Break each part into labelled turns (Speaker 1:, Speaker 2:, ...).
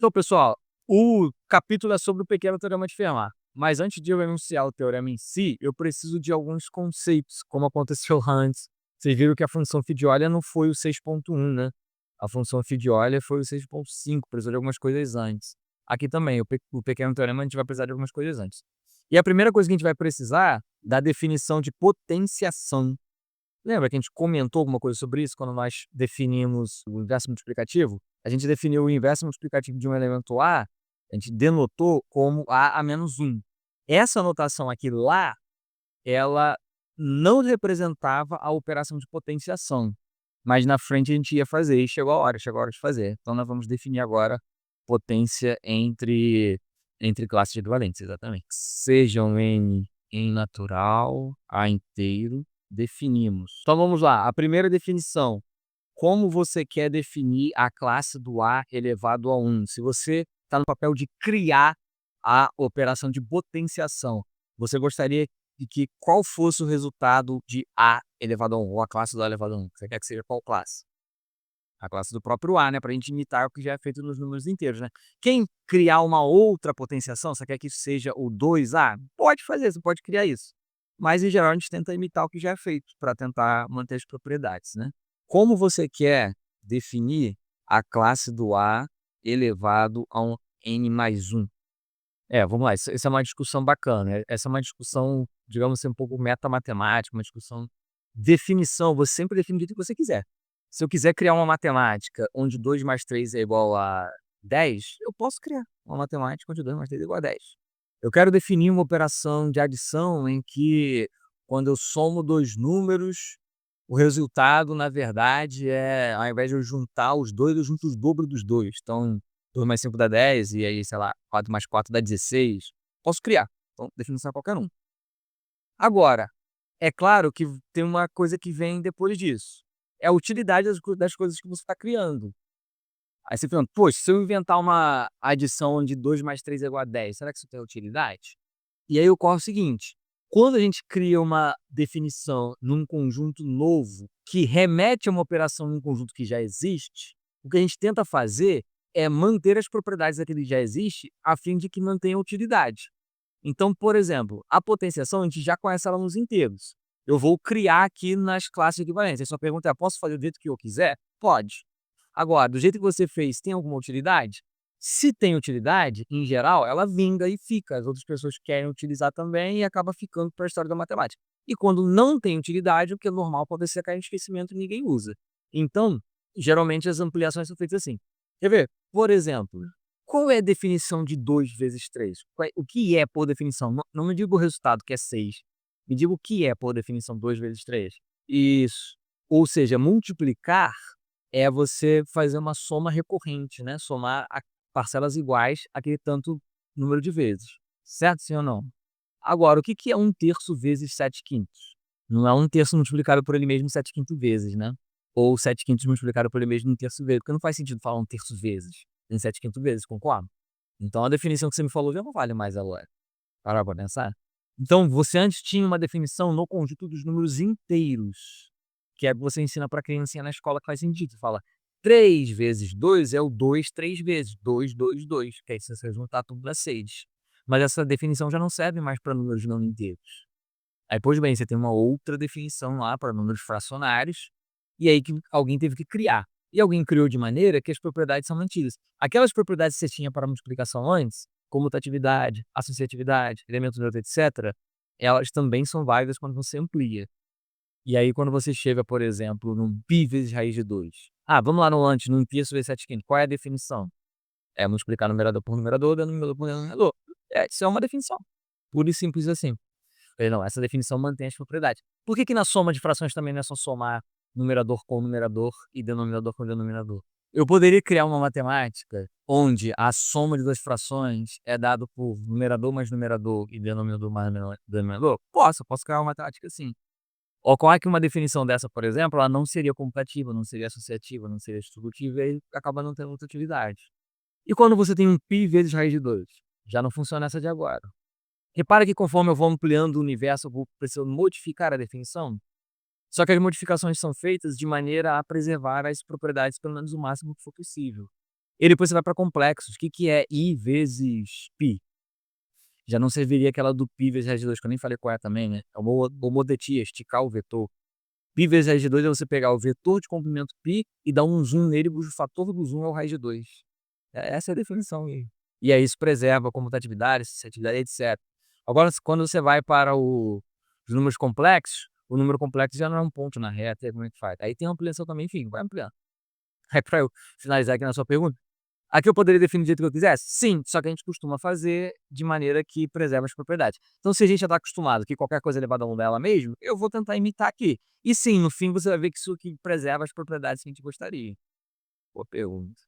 Speaker 1: Então, pessoal, o capítulo é sobre o pequeno teorema de Fermat. Mas antes de eu enunciar o teorema em si, eu preciso de alguns conceitos, como aconteceu antes. Vocês viram que a função φ de Euler não foi o 6.1, né? A função φ de Euler foi o 6.5, precisou de algumas coisas antes. Aqui também, o pequeno teorema, a gente vai precisar de algumas coisas antes. E a primeira coisa que a gente vai precisar da definição de potenciação. Lembra que a gente comentou alguma coisa sobre isso quando nós definimos o inverso multiplicativo? A gente definiu o inverso multiplicativo de um elemento A, a gente denotou como A menos 1. Essa notação aqui lá, ela não representava a operação de potenciação, mas na frente a gente ia fazer e chegou a hora de fazer. Então nós vamos definir agora potência entre classes de equivalentes, exatamente. Sejam N em natural, A inteiro, definimos. Então vamos lá, a primeira definição. Como você quer definir a classe do A elevado a 1? Se você está no papel de criar a operação de potenciação, você gostaria de que qual fosse o resultado de A elevado a 1, ou a classe do A elevado a 1? Você quer que seja qual classe? A classe do próprio A, né? Para a gente imitar o que já é feito nos números inteiros, né? Quem criar uma outra potenciação, você quer que isso seja o 2A? Pode fazer, você pode criar isso. Mas, em geral, a gente tenta imitar o que já é feito, para tentar manter as propriedades, né? Como você quer definir a classe do A elevado a um N mais 1? Vamos lá, isso é uma discussão bacana, essa é uma discussão, digamos assim, um pouco metamatemática, uma discussão definição, você sempre define do jeito que você quiser. Se eu quiser criar uma matemática onde 2 mais 3 é igual a 10, eu posso criar uma matemática onde 2 mais 3 é igual a 10. Eu quero definir uma operação de adição em que, quando eu somo 2 números, o resultado, na verdade, ao invés de eu juntar os 2, eu junto o dobro dos 2. Então, 2 mais 5 dá 10, e aí, sei lá, 4 mais 4 dá 16. Posso criar. Então, definição é qualquer um. Agora, é claro que tem uma coisa que vem depois disso. É a utilidade das coisas que você está criando. Aí você pergunta: "Poxa, se eu inventar uma adição onde 2 mais 3 é igual a 10, será que isso tem utilidade?" E aí ocorre o seguinte: quando a gente cria uma definição num conjunto novo, que remete a uma operação num conjunto que já existe, o que a gente tenta fazer é manter as propriedades daquele que já existe, a fim de que mantenha utilidade. Então, por exemplo, a potenciação a gente já conhece ela nos inteiros. Eu vou criar aqui nas classes equivalentes. A sua pergunta é: posso fazer do jeito que eu quiser? Pode. Agora, do jeito que você fez, tem alguma utilidade? Se tem utilidade, em geral, ela vinga e fica. As outras pessoas querem utilizar também e acaba ficando para a história da matemática. E quando não tem utilidade, o que é normal pode ser cair em esquecimento e ninguém usa. Então, geralmente as ampliações são feitas assim. Quer ver? Por exemplo, qual é a definição de 2 vezes 3? O que é, por definição? Não me diga o resultado, que é 6. Me diga o que é, por definição, 2 vezes 3. Isso. Ou seja, multiplicar é você fazer uma soma recorrente, né? Somar a parcelas iguais aquele tanto número de vezes. Certo, sim ou não? Agora, o que que é 1/3 vezes 7/5? Não é 1/3 multiplicado por ele mesmo 7/5 vezes, né? Ou 7/5 multiplicado por ele mesmo 1/3 vezes, porque não faz sentido falar 1/3 vezes em 7/5 vezes, concorda? Então a definição que você me falou já não vale mais agora. Parar pra pensar? Então você antes tinha uma definição no conjunto dos números inteiros, que é que você ensina pra criancinha na escola que faz sentido. Você fala: 3 vezes 2 é o 2 3 vezes, 2, 2, 2, que aí se você juntar tudo dá 6. Mas essa definição já não serve mais para números não inteiros. Aí, pois bem, você tem uma outra definição lá para números fracionários, e aí que alguém teve que criar. E alguém criou de maneira que as propriedades são mantidas. Aquelas propriedades que você tinha para multiplicação antes, comutatividade, associatividade, elemento neutro, etc., elas também são válidas quando você amplia. E aí, quando você chega, por exemplo, num π vezes raiz de 2. Ah, vamos lá no antes, num π vezes 7/5. Qual é a definição? É multiplicar numerador por numerador, denominador por denominador. Isso é uma definição. Pura e simples assim. Falei: "Não, essa definição mantém as propriedades". Por que que na soma de frações também não é só somar numerador com numerador e denominador com denominador? Eu poderia criar uma matemática onde a soma de 2 frações é dado por numerador mais numerador e denominador mais denominador? Posso criar uma matemática assim. Ocorre que uma definição dessa, por exemplo, ela não seria comutativa, não seria associativa, não seria distributiva, e aí acaba não tendo muita utilidade. E quando você tem um π vezes raiz de 2? Já não funciona essa de agora. Repara que, conforme eu vou ampliando o universo, eu vou precisando modificar a definição, só que as modificações são feitas de maneira a preservar as propriedades pelo menos o máximo que for possível. E depois você vai para complexos. O que que é I vezes π? Já não serviria aquela do π vezes raiz de 2, que eu nem falei qual é também, né? É uma homodetia, esticar o vetor. Π vezes raiz de 2 é você pegar o vetor de comprimento π e dar um zoom nele, cujo fator do zoom é o raiz de 2. Essa é a definição. E aí isso preserva a comutatividade, suscetibilidade, etc. Agora, quando você vai para os números complexos, o número complexo já não é um ponto na reta, como é que faz? Aí tem ampliação também, enfim, vai ampliando. Aí para eu finalizar aqui na sua pergunta, aqui eu poderia definir do jeito que eu quisesse? Sim, só que a gente costuma fazer de maneira que preserva as propriedades. Então, se a gente já está acostumado que qualquer coisa é elevada a 1 dela mesmo, eu vou tentar imitar aqui. E sim, no fim você vai ver que isso aqui preserva as propriedades que a gente gostaria. Boa pergunta.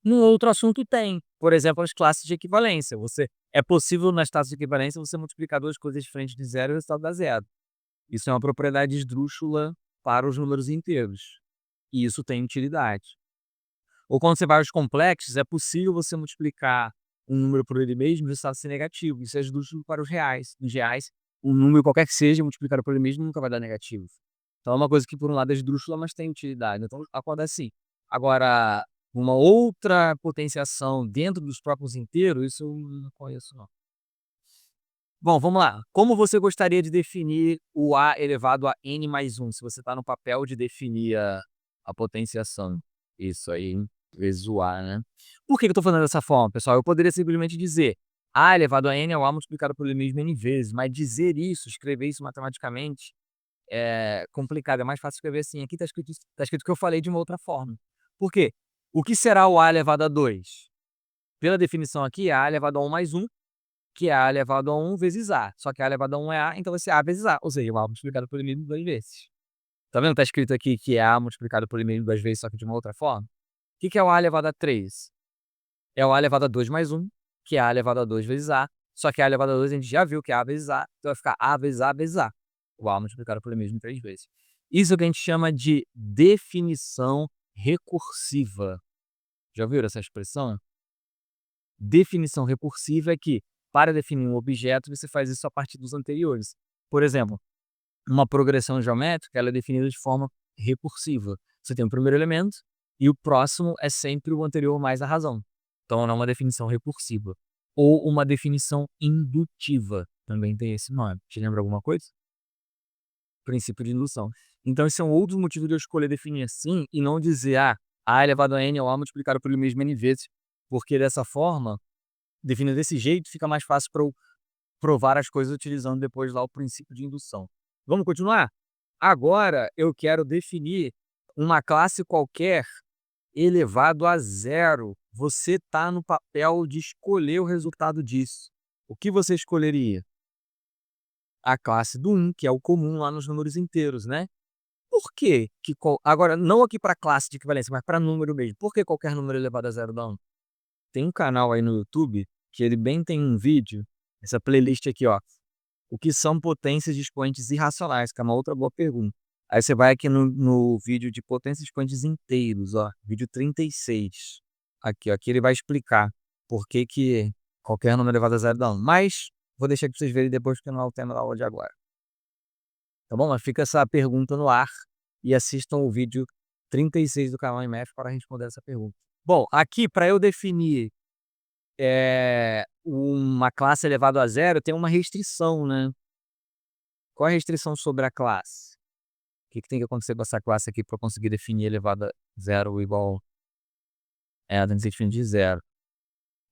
Speaker 1: No outro assunto tem, por exemplo, as classes de equivalência. É possível nas classes de equivalência você multiplicar duas coisas diferentes de zero e o resultado dá zero. Isso é uma propriedade esdrúxula para os números inteiros. E isso tem utilidade. Ou quando você vai aos complexos, é possível você multiplicar um número por ele mesmo e o resultado ser negativo. Isso é esdrúxulo para os reais. Nos reais, um número qualquer que seja, multiplicado por ele mesmo, nunca vai dar negativo. Então é uma coisa que, por um lado, é esdrúxula, mas tem utilidade. Então, acontece assim. Agora, uma outra potenciação dentro dos próprios inteiros, isso eu não conheço, não. Bom, vamos lá. Como você gostaria de definir o A elevado a n mais 1, se você está no papel de definir a potenciação? Isso aí, vezes o A, né? Por que eu estou falando dessa forma, pessoal? Eu poderia simplesmente dizer A elevado a n é o A multiplicado pelo mesmo n vezes, mas dizer isso, escrever isso matematicamente, é complicado, é mais fácil escrever assim. Aqui tá escrito que eu falei de uma outra forma. Por quê? O que será o A elevado a 2? Pela definição aqui, é A elevado a 1 mais 1, que é A elevado a 1 vezes A. Só que A elevado a 1 é A, então vai ser A vezes A. Ou seja, o A multiplicado por ele mesmo 2 vezes. Tá vendo? Tá escrito aqui que é A multiplicado por ele mesmo 2 vezes, só que de uma outra forma. O que que é o A elevado a 3? É o A elevado a 2 mais 1, que é A elevado a 2 vezes A. Só que A elevado a 2 a gente já viu que é A vezes A, então vai ficar A vezes A vezes A. O A multiplicado por ele mesmo 3 vezes. Isso é o que a gente chama de definição recursiva. Já ouviram essa expressão? Definição recursiva é que, para definir um objeto, você faz isso a partir dos anteriores. Por exemplo, uma progressão geométrica ela é definida de forma recursiva. Você tem o primeiro elemento e o próximo é sempre o anterior mais a razão. Então, não é uma definição recursiva. Ou uma definição indutiva. Também tem esse nome. Te lembra alguma coisa? Princípio de indução. Então, esse é um outro motivo de eu escolher definir assim e não dizer A elevado a n é o A multiplicado pelo mesmo n vezes. Porque dessa forma, definido desse jeito, fica mais fácil para eu provar as coisas utilizando depois lá o princípio de indução. Vamos continuar? Agora eu quero definir uma classe qualquer elevado a zero. Você está no papel de escolher o resultado disso. O que você escolheria? A classe do 1, que é o comum lá nos números inteiros, né? Por quê? Agora, não aqui para classe de equivalência, mas para número mesmo. Por que qualquer número elevado a zero dá 1? Tem um canal aí no YouTube que ele bem tem um vídeo, essa playlist aqui, ó. O que são potências de expoentes irracionais? Que é uma outra boa pergunta. Aí você vai aqui no vídeo de potências de expoentes inteiros, ó, vídeo 36. Aqui, ó, aqui ele vai explicar por que qualquer número elevado a zero dá 1. Mas vou deixar para vocês verem depois, porque não é o tema da aula de agora. Tá bom? Mas fica essa pergunta no ar e assistam o vídeo 36 do canal MF para responder essa pergunta. Bom, aqui para eu definir uma classe elevado a zero, tem uma restrição, né? Qual é a restrição sobre a classe? O que tem que acontecer com essa classe aqui para eu conseguir definir elevado a zero igual... tem que ser definido de zero.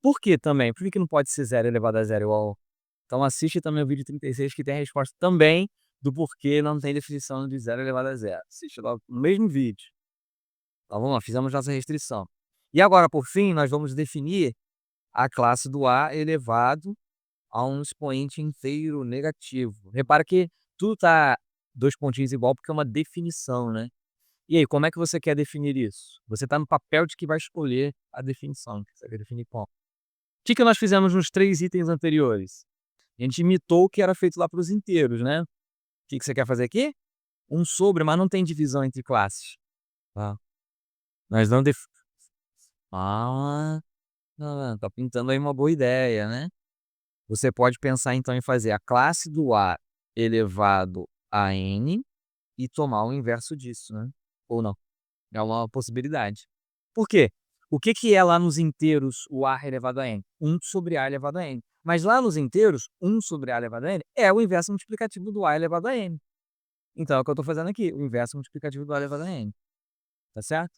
Speaker 1: Por que também? Por que não pode ser zero elevado a zero igual... Então assiste também o vídeo 36 que tem a resposta também do porquê não tem definição de zero elevado a zero. Assiste logo no mesmo vídeo. Então vamos lá, fizemos nossa restrição. E agora, por fim, nós vamos definir a classe do A elevado a um expoente inteiro negativo. Repara que tudo tá 2 pontinhos igual porque é uma definição, né? E aí, como é que você quer definir isso? Você está no papel de que vai escolher a definição. Você quer definir como? O que nós fizemos nos 3 itens anteriores? A gente imitou o que era feito lá para os inteiros, né? O que você quer fazer aqui? Um sobre, mas não tem divisão entre classes. Tá? Nós não def... tá pintando aí uma boa ideia, né? Você pode pensar então em fazer a classe do A elevado a n e tomar o inverso disso, né? Ou não. É uma possibilidade. Por quê? O que que é lá nos inteiros o A elevado a n? 1 sobre A elevado a n. Mas lá nos inteiros, 1 sobre A elevado a n é o inverso multiplicativo do A elevado a n. Então é o que eu estou fazendo aqui, o inverso multiplicativo do A elevado a n, tá certo?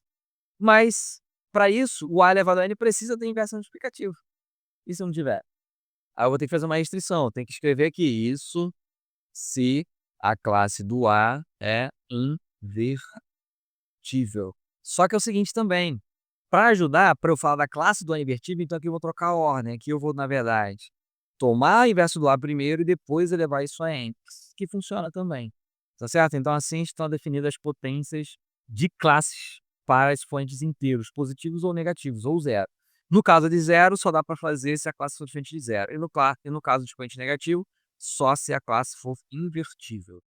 Speaker 1: Mas, para isso, o A elevado a n precisa ter inverso multiplicativo. E se não tiver? Aí eu vou ter que fazer uma restrição, eu tenho que escrever aqui, isso se a classe do A é invertível. Só que é o seguinte também, para ajudar, para eu falar da classe do A invertível, então aqui eu vou trocar a ordem, aqui eu vou, na verdade, tomar o inverso do A primeiro e depois elevar isso a n, que funciona também, tá certo? Então assim estão definidas as potências de classes para expoentes inteiros, positivos ou negativos, ou zero. No caso de zero, só dá para fazer se a classe for diferente de zero. E no caso de expoente negativo, só se a classe for invertível.